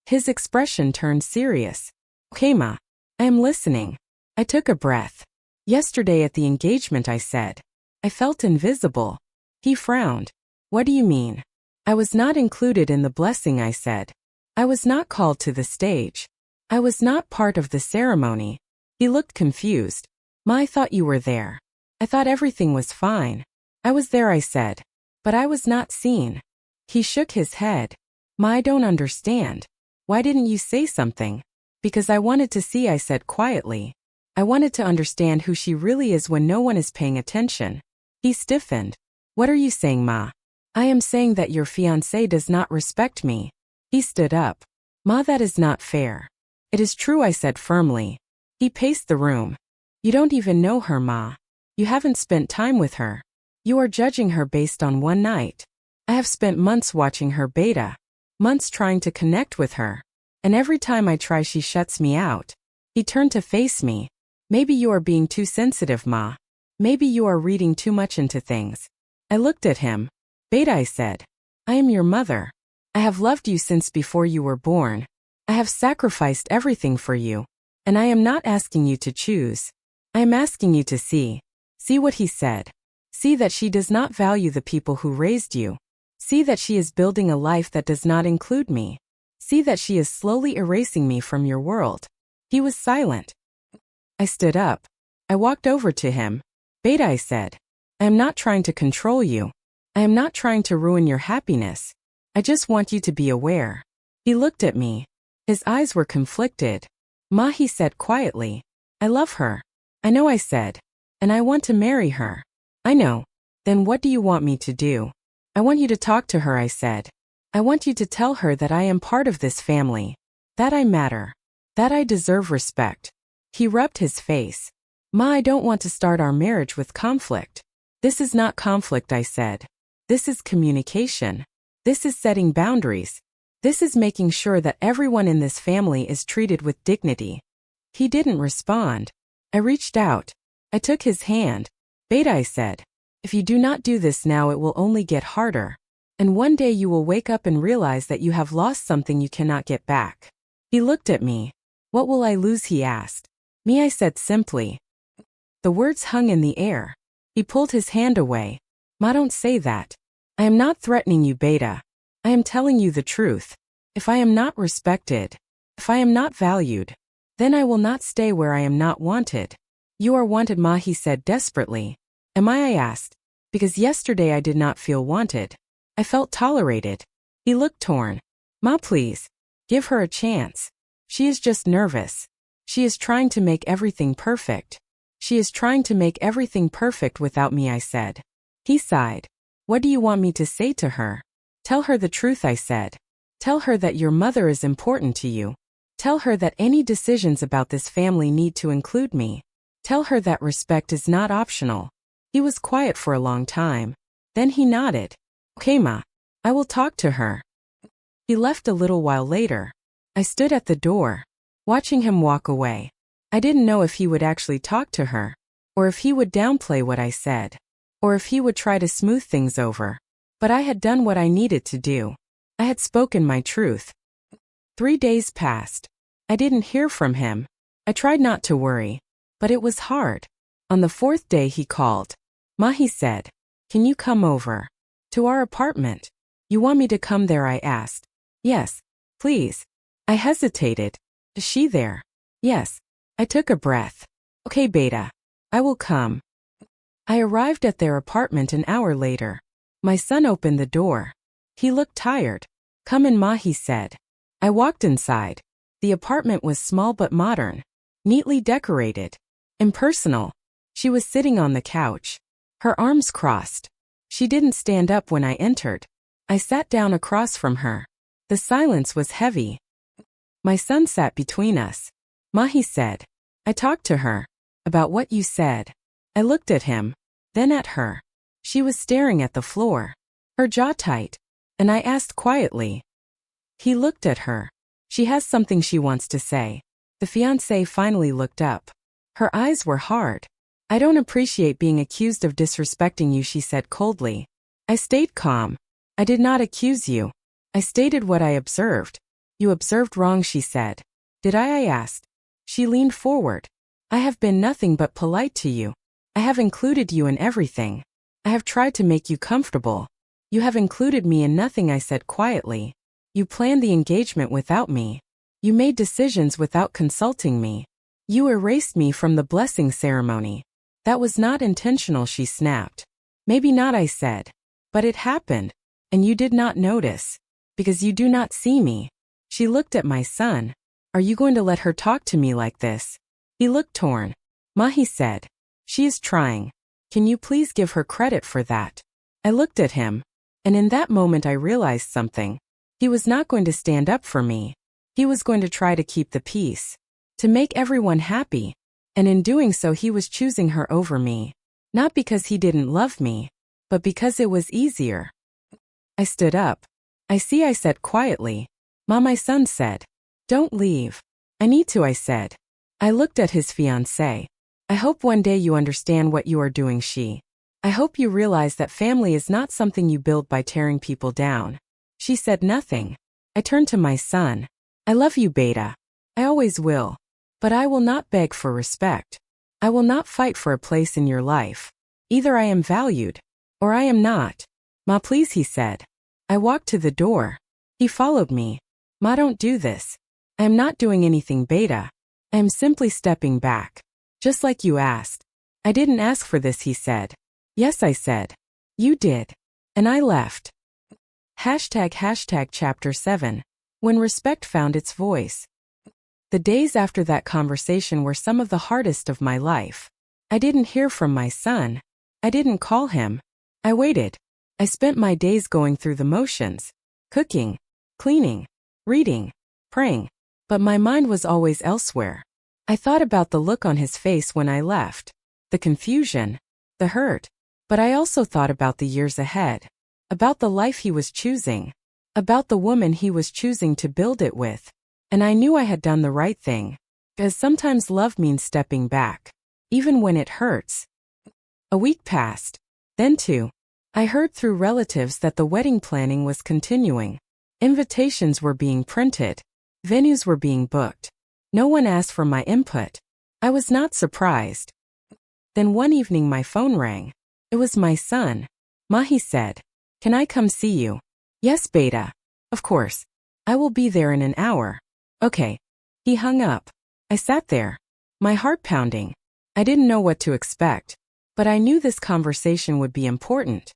His expression turned serious. "Okay, Ma. I am listening." I took a breath. "Yesterday at the engagement," I said, "I felt invisible." He frowned. "What do you mean?" "I was not included in the blessing," I said. "I was not called to the stage. I was not part of the ceremony." He looked confused. "Ma, I thought you were there. I thought everything was fine." "I was there," I said, "but I was not seen." He shook his head. "Ma, I don't understand. Why didn't you say something?" "Because I wanted to see," I said quietly. "I wanted to understand who she really is when no one is paying attention." He stiffened. "What are you saying, Ma?" "I am saying that your fiancé does not respect me." He stood up. "Ma, that is not fair." "It is true," I said firmly. He paced the room. "You don't even know her, Ma. You haven't spent time with her. You are judging her based on one night. I have spent months watching her, Beta. Months trying to connect with her. And every time I try she shuts me out." He turned to face me. "Maybe you are being too sensitive, Ma. Maybe you are reading too much into things." I looked at him. "Beta," I said, "I am your mother. I have loved you since before you were born. I have sacrificed everything for you. And I am not asking you to choose. I am asking you to see." See what he said. "See that she does not value the people who raised you. See that she is building a life that does not include me. See that she is slowly erasing me from your world." He was silent. I stood up. I walked over to him. "Beta," I said, "I am not trying to control you. I am not trying to ruin your happiness. I just want you to be aware." He looked at me. His eyes were conflicted. "Ma," he said quietly, "I love her." "I know," I said, "and I want to marry her." "I know. Then what do you want me to do?" "I want you to talk to her," I said. "I want you to tell her that I am part of this family, that I matter, that I deserve respect." He rubbed his face. "Ma, I don't want to start our marriage with conflict." "This is not conflict," I said. "This is communication. This is setting boundaries. This is making sure that everyone in this family is treated with dignity." He didn't respond. I reached out. I took his hand. "Beta," I said, "if you do not do this now, it will only get harder. And one day you will wake up and realize that you have lost something you cannot get back." He looked at me. "What will I lose?" he asked. "Me," I said simply. The words hung in the air. He pulled his hand away. "Ma, don't say that. I am not threatening you, Beta. I am telling you the truth. If I am not respected, if I am not valued, then I will not stay where I am not wanted." "You are wanted, Ma," he said desperately. "Am I asked? Because yesterday I did not feel wanted. I felt tolerated." He looked torn. "Ma, please. Give her a chance. She is just nervous. She is trying to make everything perfect. She is trying to make everything perfect without me," I said. He sighed. "What do you want me to say to her?" "Tell her the truth," I said. "Tell her that your mother is important to you. Tell her that any decisions about this family need to include me. Tell her that respect is not optional." He was quiet for a long time. Then he nodded. "Okay, Ma. I will talk to her." He left a little while later. I stood at the door. watching him walk away. I didn't know if he would actually talk to her, or if he would downplay what I said, or if he would try to smooth things over. But I had done what I needed to do. I had spoken my truth. 3 days passed. I didn't hear from him. I tried not to worry, but it was hard. On the 4th day he called. Ma, he said, "Can you come over to our apartment?" "You want me to come there?" I asked. "Yes, please." I hesitated. "Is she there?" "Yes." I took a breath. "Okay, Beta. I will come." I arrived at their apartment an hour later. My son opened the door. He looked tired. "Come in, Ma," he said. I walked inside. The apartment was small but modern, neatly decorated, impersonal. She was sitting on the couch, her arms crossed. She didn't stand up when I entered. I sat down across from her. The silence was heavy. My son sat between us. "Ma," he said. I talked to her about what you said. I looked at him, then at her. She was staring at the floor, her jaw tight, and I asked quietly. He looked at her. "She has something she wants to say." The fiancée finally looked up. Her eyes were hard. "I don't appreciate being accused of disrespecting you," she said coldly. I stayed calm. "I did not accuse you. I stated what I observed." "You observed wrong," she said. "Did I asked. She leaned forward. "I have been nothing but polite to you. I have included you in everything. I have tried to make you comfortable. You have included me in nothing," I said quietly. "You planned the engagement without me. You made decisions without consulting me. You erased me from the blessing ceremony." "That was not intentional," she snapped. "Maybe not," I said. "But it happened, and you did not notice, because you do not see me." She looked at my son. "Are you going to let her talk to me like this?" He looked torn. "Ma," he said. "She is trying. Can you please give her credit for that?" I looked at him, and in that moment I realized something. He was not going to stand up for me. He was going to try to keep the peace, to make everyone happy, and in doing so he was choosing her over me. Not because he didn't love me, but because it was easier. I stood up. "I see," I said quietly. "Ma," my son said. "Don't leave." "I need to," I said. I looked at his fiancée. "I hope one day you understand what you are doing." I hope you realize that family is not something you build by tearing people down." She said nothing. I turned to my son. "I love you, Beta. I always will. But I will not beg for respect. I will not fight for a place in your life. Either I am valued, or I am not." "Ma, please," he said. I walked to the door. He followed me. "Ma, don't do this. I am not doing anything, Beta. I am simply stepping back. Just like you asked." "I didn't ask for this," he said. "Yes," I said. "You did." And I left. Chapter 7. When respect found its voice. The days after that conversation were some of the hardest of my life. I didn't hear from my son. I didn't call him. I waited. I spent my days going through the motions. Cooking, cleaning, reading, praying. But my mind was always elsewhere. I thought about the look on his face when I left, the confusion, the hurt. But I also thought about the years ahead, about the life he was choosing, about the woman he was choosing to build it with. And I knew I had done the right thing, because sometimes love means stepping back, even when it hurts. A week passed. Then 2. I heard through relatives that the wedding planning was continuing. Invitations were being printed. Venues were being booked. No one asked for my input. I was not surprised. Then one evening my phone rang. It was my son. "Ma," he said. "Can I come see you?" "Yes, Beta. Of course. I will be there in an hour." "Okay." He hung up. I sat there, my heart pounding. I didn't know what to expect, but I knew this conversation would be important.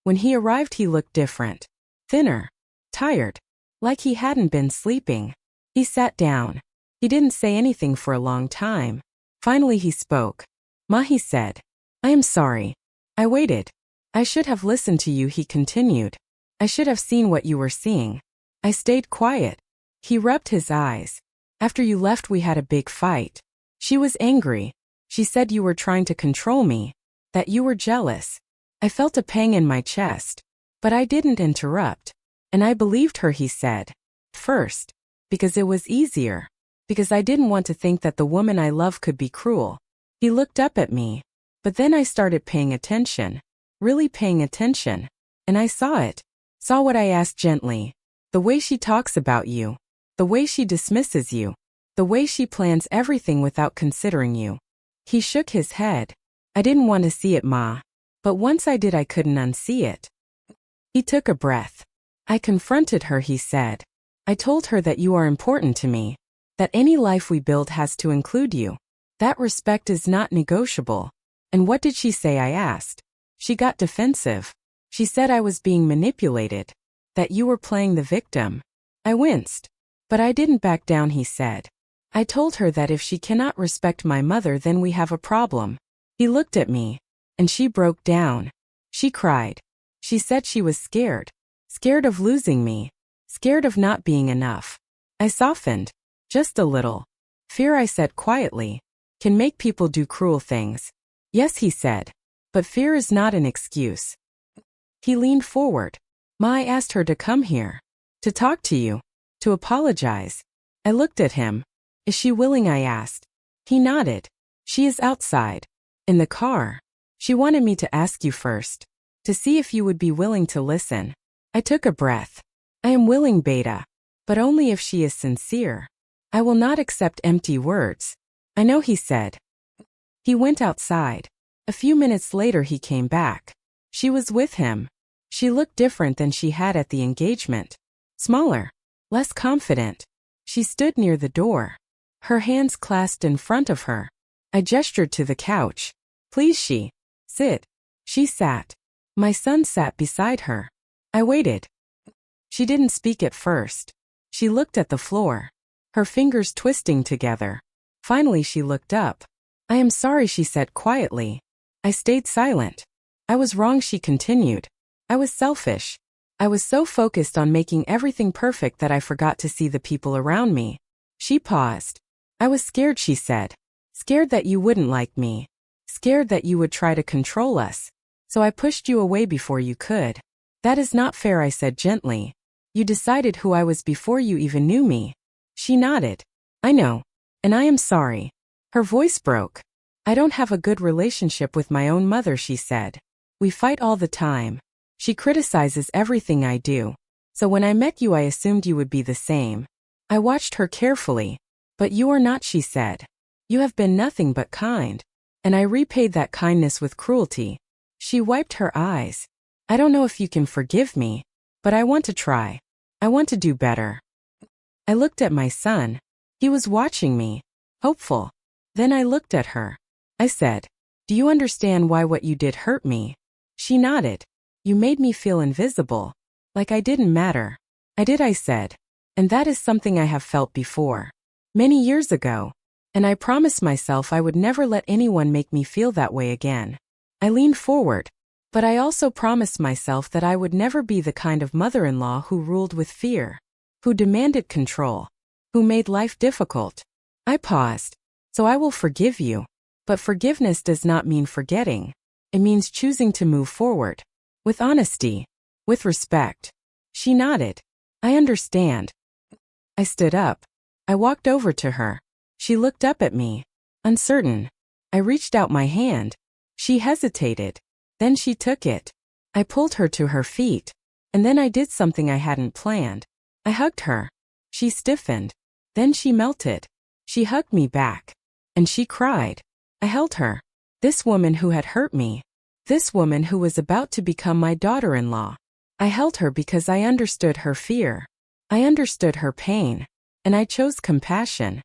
When he arrived, he looked different. Thinner. Tired. Like he hadn't been sleeping. He sat down. He didn't say anything for a long time. Finally he spoke. "Ma," he said. "I am sorry. I waited. I should have listened to you," he continued. "I should have seen what you were seeing. I stayed quiet." He rubbed his eyes. "After you left we had a big fight. She was angry. She said you were trying to control me, that you were jealous." I felt a pang in my chest. But I didn't interrupt. And I believed her, he said. First. Because it was easier. because I didn't want to think that the woman I love could be cruel. He looked up at me. But then I started paying attention. Really paying attention. And I saw it. Saw what I asked gently. The way she talks about you. The way she dismisses you. The way she plans everything without considering you. He shook his head. I didn't want to see it, Ma. But once I did, I couldn't unsee it. He took a breath. I confronted her, he said. I told her that you are important to me. That any life we build has to include you. That respect is not negotiable. And what did she say, I asked. She got defensive. She said I was being manipulated. That you were playing the victim. I winced. But I didn't back down, he said. I told her that if she cannot respect my mother, then we have a problem. He looked at me. And she broke down. She cried. She said she was scared. Scared of losing me. Scared of not being enough. I softened. Just a little. Fear, I said quietly, can make people do cruel things. Yes, he said. But fear is not an excuse. He leaned forward. Ma, I asked her to come here. To talk to you. To apologize. I looked at him. Is she willing, I asked. He nodded. She is outside. In the car. She wanted me to ask you first. To see if you would be willing to listen. I took a breath. I am willing, Beta. But only if she is sincere. I will not accept empty words. I know, he said. He went outside. A few minutes later he came back. She was with him. She looked different than she had at the engagement. Smaller. Less confident. She stood near the door. Her hands clasped in front of her. I gestured to the couch. Please, she. Sit. She sat. My son sat beside her. I waited. She didn't speak at first. She looked at the floor. Her fingers twisting together. Finally she looked up. I am sorry, she said quietly. I stayed silent. I was wrong, she continued. I was selfish. I was so focused on making everything perfect that I forgot to see the people around me. She paused. I was scared, she said. Scared that you wouldn't like me. Scared that you would try to control us. So I pushed you away before you could. That is not fair, I said gently. You decided who I was before you even knew me. She nodded. I know. And I am sorry. Her voice broke. I don't have a good relationship with my own mother, she said. We fight all the time. She criticizes everything I do. So when I met you, I assumed you would be the same. I watched her carefully. But you are not, she said. You have been nothing but kind. And I repaid that kindness with cruelty. She wiped her eyes. I don't know if you can forgive me, but I want to try. I want to do better. I looked at my son. He was watching me, hopeful. Then I looked at her. I said, do you understand why what you did hurt me? She nodded. You made me feel invisible. Like I didn't matter. I did, I said. And that is something I have felt before. Many years ago. And I promised myself I would never let anyone make me feel that way again. I leaned forward. But I also promised myself that I would never be the kind of mother-in-law who ruled with fear. Who demanded control. Who made life difficult. I paused. So I will forgive you. But forgiveness does not mean forgetting. It means choosing to move forward. With honesty. With respect. She nodded. I understand. I stood up. I walked over to her. She looked up at me. Uncertain. I reached out my hand. She hesitated. Then she took it. I pulled her to her feet. And then I did something I hadn't planned. I hugged her. She stiffened. Then she melted. She hugged me back. And she cried. I held her. This woman who had hurt me. This woman who was about to become my daughter-in-law. I held her because I understood her fear. I understood her pain. And I chose compassion.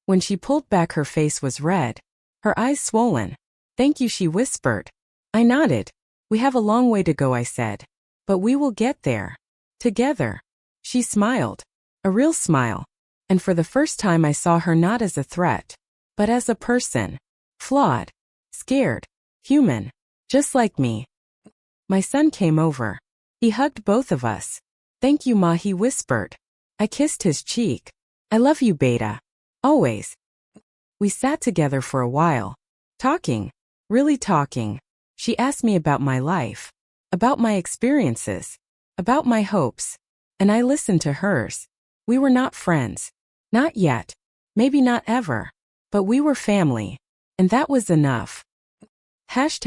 When she pulled back, her face was red. Her eyes swollen. Thank you, she whispered. I nodded. We have a long way to go, I said. But we will get there. Together. She smiled. A real smile. And for the first time I saw her not as a threat, but as a person. Flawed. Scared. Human. Just like me. My son came over. He hugged both of us. Thank you, Ma, he whispered. I kissed his cheek. I love you, Beta. Always. We sat together for a while. Talking. Really talking. She asked me about my life. About my experiences. About my hopes. And I listened to hers. We were not friends. Not yet. Maybe not ever. But we were family. And that was enough. ##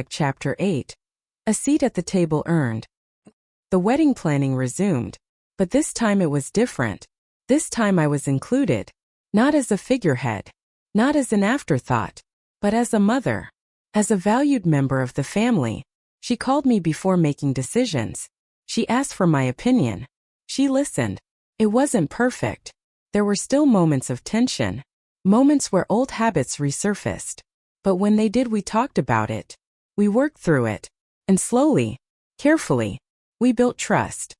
Chapter 8. A seat at the table earned. The wedding planning resumed. But this time it was different. This time I was included. Not as a figurehead. Not as an afterthought. But as a mother. As a valued member of the family. She called me before making decisions. She asked for my opinion. She listened. It wasn't perfect. There were still moments of tension. Moments where old habits resurfaced. But when they did, we talked about it. We worked through it. And slowly, carefully, we built trust.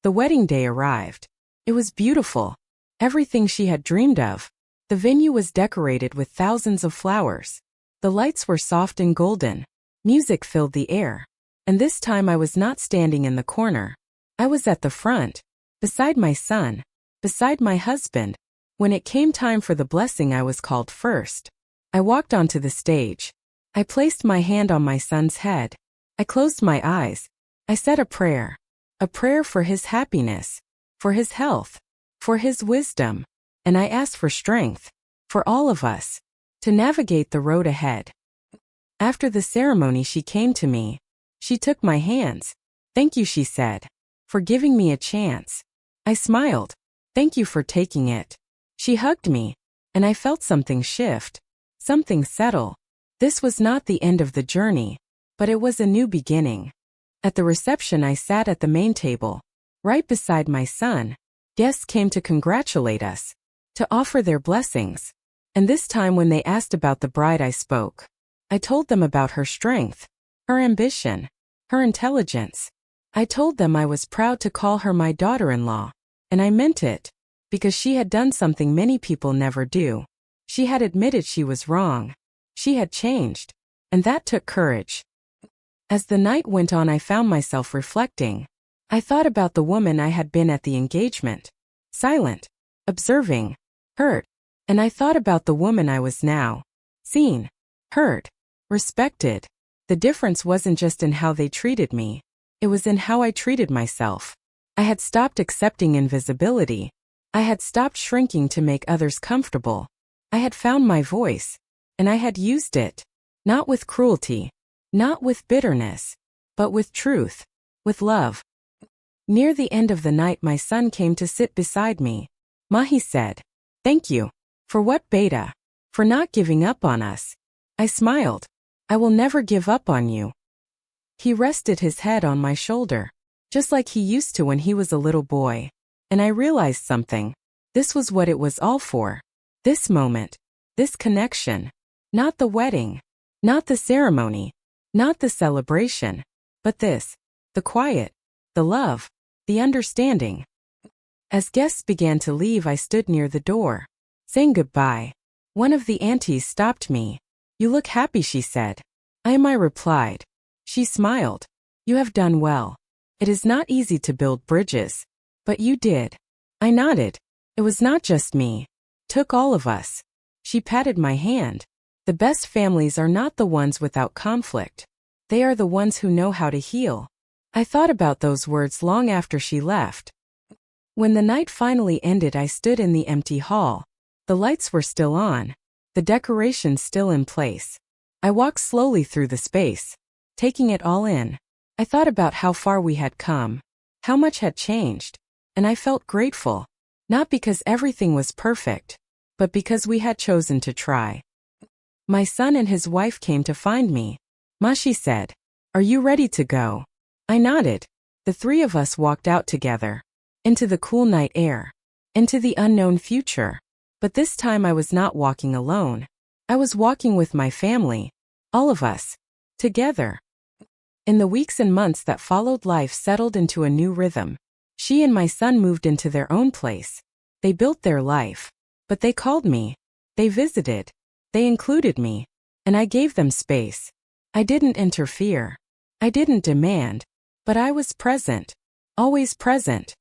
The wedding day arrived. It was beautiful. Everything she had dreamed of. The venue was decorated with thousands of flowers. The lights were soft and golden. Music filled the air. And this time I was not standing in the corner. I was at the front. Beside my son. Beside my husband. When it came time for the blessing, I was called first. I walked onto the stage. I placed my hand on my son's head. I closed my eyes. I said a prayer. A prayer for his happiness. For his health. For his wisdom. And I asked for strength. For all of us. To navigate the road ahead. After the ceremony, she came to me. She took my hands. "Thank you," she said. "For giving me a chance." I smiled. "Thank you for taking it." She hugged me. And I felt something shift. Something settle. This was not the end of the journey. But it was a new beginning. At the reception, I sat at the main table. Right beside my son. Guests came to congratulate us. To offer their blessings. And this time when they asked about the bride, I spoke. I told them about her strength. Her ambition. Her intelligence. I told them I was proud to call her my daughter-in-law. And I meant it. Because she had done something many people never do. She had admitted she was wrong. She had changed. And that took courage. As the night went on, I found myself reflecting. I thought about the woman I had been at the engagement. Silent. Observing. Hurt. And I thought about the woman I was now. Seen. Heard. Respected. The difference wasn't just in how they treated me. It was in how I treated myself. I had stopped accepting invisibility. I had stopped shrinking to make others comfortable. I had found my voice. And I had used it. Not with cruelty. Not with bitterness. But with truth. With love. Near the end of the night, my son came to sit beside me. "Ma," he said. "Thank you." "For what, Beta?" "For not giving up on us." I smiled. "I will never give up on you." He rested his head on my shoulder. Just like he used to when he was a little boy. And I realized something. This was what it was all for. This moment. This connection. Not the wedding. Not the ceremony. Not the celebration. But this. The quiet. The love. The understanding. As guests began to leave, I stood near the door. Saying goodbye. One of the aunties stopped me. "You look happy," she said. I replied. She smiled. "You have done well. It is not easy to build bridges. But you did." I nodded. It was not just me. Took all of us. She patted my hand. The best families are not the ones without conflict. They are the ones who know how to heal. I thought about those words long after she left. When the night finally ended, I stood in the empty hall. The lights were still on. The decorations still in place. I walked slowly through the space. Taking it all in. I thought about how far we had come. How much had changed. And I felt grateful. Not because everything was perfect. But because we had chosen to try. My son and his wife came to find me. "Ma," she said. "Are you ready to go?" I nodded. The three of us walked out together. Into the cool night air. Into the unknown future. But this time I was not walking alone. I was walking with my family. All of us. Together. In the weeks and months that followed, life settled into a new rhythm. She and my son moved into their own place. They built their life. But they called me. They visited. They included me. And I gave them space. I didn't interfere. I didn't demand. But I was present. Always present.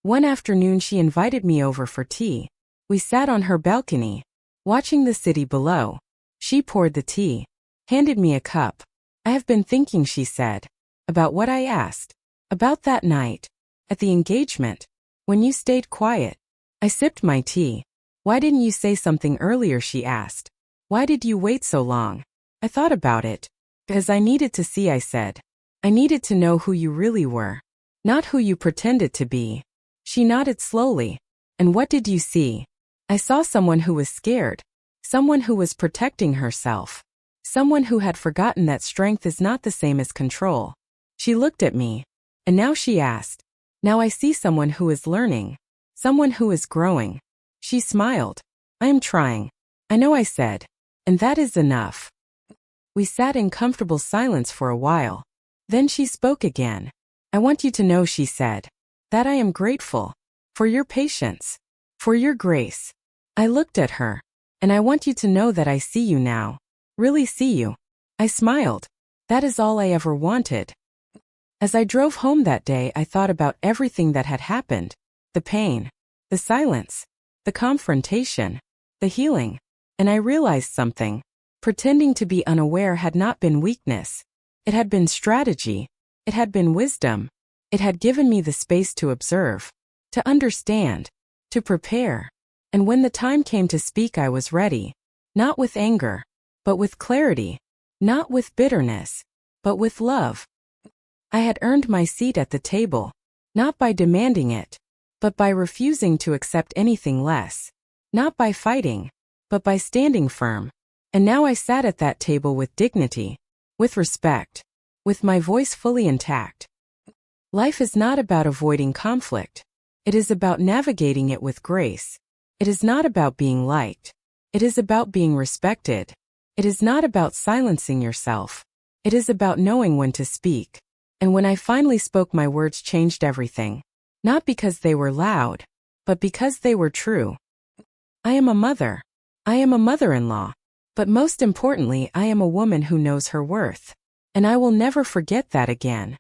One afternoon she invited me over for tea. We sat on her balcony. Watching the city below. She poured the tea. Handed me a cup. "I have been thinking," she said. "About what I asked. About that night. At the engagement. When you stayed quiet." I sipped my tea. Why didn't you say something earlier, she asked. Why did you wait so long? I thought about it. Because I needed to see, I said. I needed to know who you really were. Not who you pretended to be. She nodded slowly. And what did you see? I saw someone who was scared. Someone who was protecting herself. Someone who had forgotten that strength is not the same as control. She looked at me. And now she asked. Now I see someone who is learning. Someone who is growing. She smiled. I am trying. I know, I said. And that is enough. We sat in comfortable silence for a while. Then she spoke again. I want you to know, she said, that I am grateful. For your patience. For your grace. I looked at her. And I want you to know that I see you now. Really see you. I smiled. That is all I ever wanted. As I drove home that day, I thought about everything that had happened. The pain. The silence. The confrontation. The healing. And I realized something. Pretending to be unaware had not been weakness. It had been strategy. It had been wisdom. It had given me the space to observe. To understand. To prepare. And when the time came to speak, I was ready. Not with anger. But with clarity. Not with bitterness. But with love. I had earned my seat at the table. Not by demanding it. But by refusing to accept anything less. Not by fighting. But by standing firm. And now I sat at that table with dignity. With respect. With my voice fully intact. Life is not about avoiding conflict. It is about navigating it with grace. It is not about being liked. It is about being respected. It is not about silencing yourself. It is about knowing when to speak. And when I finally spoke, my words changed everything. Not because they were loud, but because they were true. I am a mother. I am a mother-in-law. But most importantly, I am a woman who knows her worth. And I will never forget that again.